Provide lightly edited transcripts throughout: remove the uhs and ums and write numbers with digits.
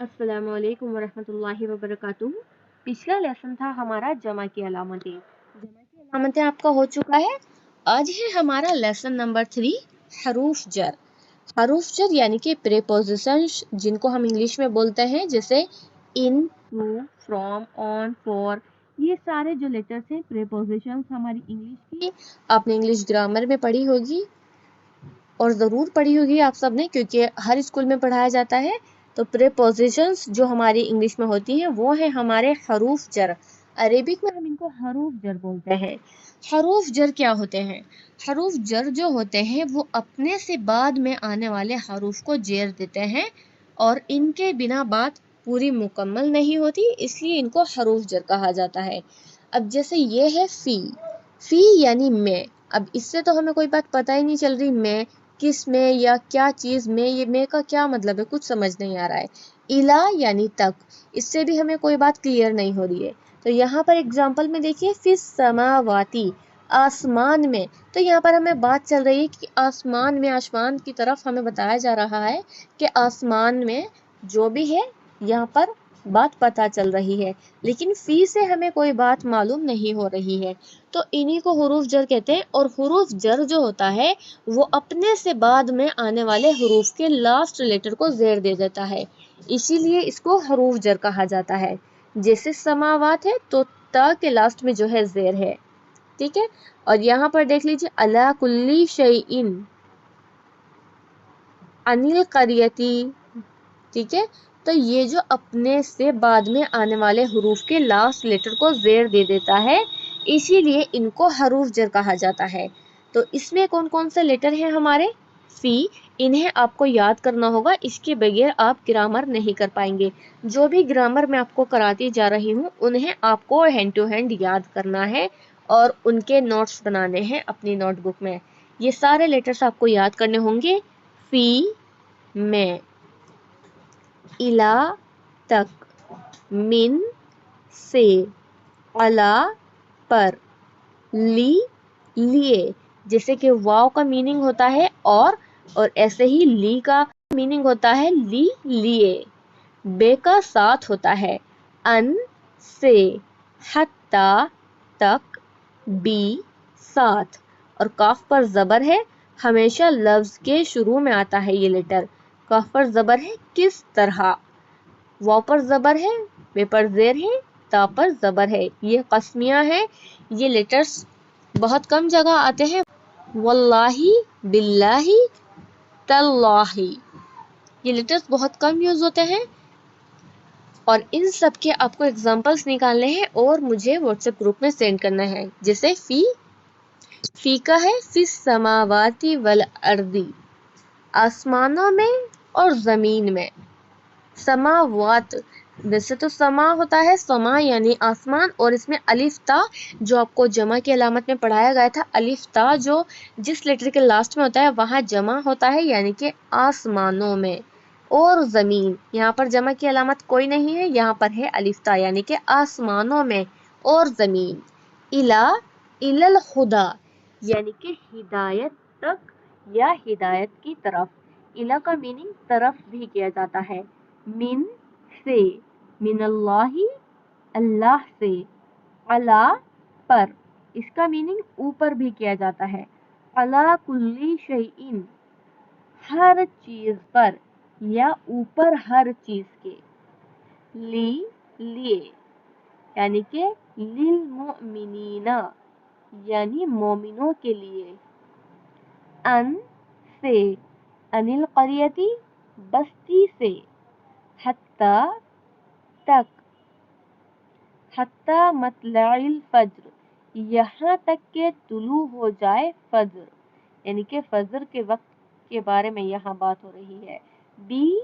अस्सलाम वालेकुम वरहमतुल्लाहि वबरकातुहू। पिछला लेसन था हमारा जमा की अलामतें। जमा की अलामतें आपका हो चुका है। आज है हमारा लेसन नंबर 3, हरूफ जर। हरूफ जर यानी कि प्रीपोजिशंस, जिनको हम इंग्लिश में बोलते हैं, जैसे इन, टू, फ्रॉम, ऑन, फॉर। ये सारे जो लेटर्स हैं प्रीपोजिशंस हमारी इंग्लिश की, आपने इंग्लिश ग्रामर में पढ़ी होगी और ज़रूर पढ़ी होगी आप सब ने, क्योंकि हर स्कूल में पढ़ाया जाता है। तो प्रीपोजिशंस जो हमारी इंग्लिश में होती हैं वो है हमारे हरूफ जर। अरेबिक में हम इनको हरूफ जर बोलते हैं। हरूफ जर क्या होते हैं? हरूफ जर जो होते हैं वो अपने से बाद में आने वाले हरूफ को जेर देते हैं और इनके बिना बात पूरी मुकम्मल नहीं होती, इसलिए इनको हरूफ जर कहा जाता है। अब जैसे ये है फी यानी मैं। अब इससे तो हमें कोई बात पता ही नहीं चल रही, मैं किस में या क्या चीज में, ये में का क्या मतलब है, कुछ समझ नहीं आ रहा है। इला यानी तक, इससे भी हमें कोई बात क्लियर नहीं हो रही है। तो यहाँ पर एग्जाम्पल में देखिए, फिस समावाती, आसमान में। तो यहाँ पर हमें बात चल रही है कि आसमान में, आसमान की तरफ हमें बताया जा रहा है कि आसमान में जो भी है, यहाँ पर बात पता चल रही है, लेकिन फी से हमें कोई बात मालूम नहीं हो रही है। तो इन्हीं को हुरूफ जर कहते हैं। और हुरूफ जर जो होता है वो अपने से बाद में आने वाले हुरूफ के लास्ट लेटर को जेर दे देता है, इसीलिए इसको हुरूफ जर कहा जाता है। जैसे समावात है तो ता के लास्ट में जो है जेर है, ठीक है। और यहाँ पर देख लीजिए, अला कुल्ली शैइन, अनिल करियती, ठीक है। तो ये जो अपने से बाद में आने वाले हुरूफ के लास्ट लेटर को जेर दे देता है, इसीलिए इनको हरूफ जर कहा जाता है। तो इसमें कौन कौन से लेटर हैं हमारे? फी, इन्हें आपको याद करना होगा, इसके बगैर आप ग्रामर नहीं कर पाएंगे। जो भी ग्रामर मैं आपको कराती जा रही हूँ उन्हें आपको हैंड टू हैंड याद करना है और उनके नोट्स बनाने हैं अपनी नोटबुक में। ये सारे लेटर्स आपको याद करने होंगे। फी में, इला तक, मिन से, अला पर, ली लिए। जैसे कि वाव का मीनिंग होता है और ऐसे ही ली का मीनिंग होता है ली लिए। बे का साथ होता है अन से, हत्ता तक, बी साथ। और काफ पर जबर है, हमेशा लफ्ज के शुरू में आता है ये लेटर। काफ पर जबर है किस तरह, वाव पर जबर है, बे पर जेर है, ता पर जबर है। ये कस्मियां हैं, ये लेटर्स बहुत कम जगह आते हैं। वल्लाही, बिल्लाही, तल्लाही, ये लेटर्स बहुत कम यूज होते हैं। और इन सब के आपको एग्जांपल्स निकालने हैं और मुझे व्हाट्सएप ग्रुप में सेंड करना है। जैसे फी का है फिस समावाती वल अर्दी, आसमानों में और जमीन में। समावात, वैसे तो समा होता है, समा यानी आसमान, और इसमें अलिफ ता, जो आपको जमा की अलामत में पढ़ाया गया था, अलिफ ता जो जिस लेटर के लास्ट में होता है वहां जमा होता है, यानी कि आसमानों में। और जमीन, यहाँ पर जमा की अलामत कोई नहीं है, यहाँ पर है अलिफ ता, यानी कि आसमानों में और जमीन। इला, इलल खुदा, यानी कि हिदायत तक या हिदायत की तरफ। इला का मीनिंग तरफ भी किया जाता है। मिन से, मिनल्लाही, अल्लाह से। अला पर, इसका मीनिंग ऊपर भी किया जाता है। अला कुल्ली शैइन, हर चीज पर या ऊपर हर चीज के। ली लिए, यानी कि लिल मुमिनीना, यानी मोमिनों के लिए। अन से, अनिल करियती, बस्ती से। हत्ता तक, हत्ता मतलइल फज्र, यहाँ तक के तुलू हो जाए फज्र, यानी कि फज्र के वक्त के बारे में यहाँ बात हो रही है। बी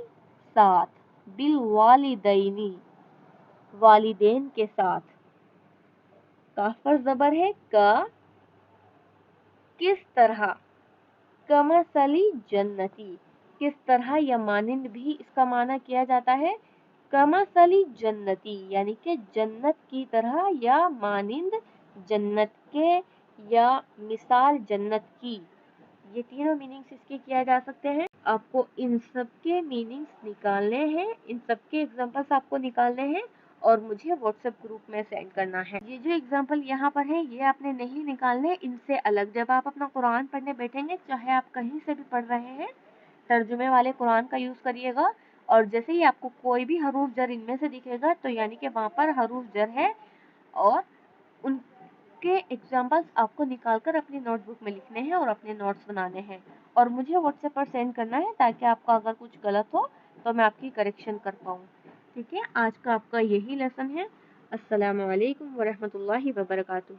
साथ, बिल वालिदैनी, वालिदैन के साथ। काफ पर जबर है का, किस तरह, कमसली जन्नती, किस तरह या मानिंद भी इसका माना किया जाता है। कमसली जन्नती, यानी कि जन्नत की तरह या मानिंद जन्नत के या मिसाल जन्नत की। ये तीनों मीनिंग्स इसके किया जा सकते हैं। آپ کو ان سب کے میننگس نکالنے ہیں، ان سب کے ایگزامپلس آپ کو نکالنے ہیں اور مجھے واٹس ایپ گروپ میں سینڈ کرنا ہے۔ یہ جو ایگزامپل یہاں پر ہے یہ آپ نے نہیں نکالنے، ان سے الگ جب آپ اپنا قرآن پڑھنے بیٹھیں گے، چاہے آپ کہیں سے بھی پڑھ رہے ہیں، ترجمے والے قرآن کا یوز کریے گا، اور جیسے ہی آپ کو کوئی بھی حروف جر ان میں سے دکھے گا تو یعنی کہ وہاں پر حروف جر ہے، اور ان کے ایگزامپلس آپ کو نکال کر اپنی نوٹ بک میں لکھنے ہیں اور اپنے نوٹس بنانے ہیں اور مجھے واٹس ایپ پر سینڈ کرنا ہے تاکہ آپ کا اگر کچھ غلط ہو تو میں آپ کی کریکشن کر پاؤں۔ ٹھیک ہے، آج کا آپ کا یہی لیسن ہے۔ السلام علیکم ورحمۃ اللہ وبرکاتہ۔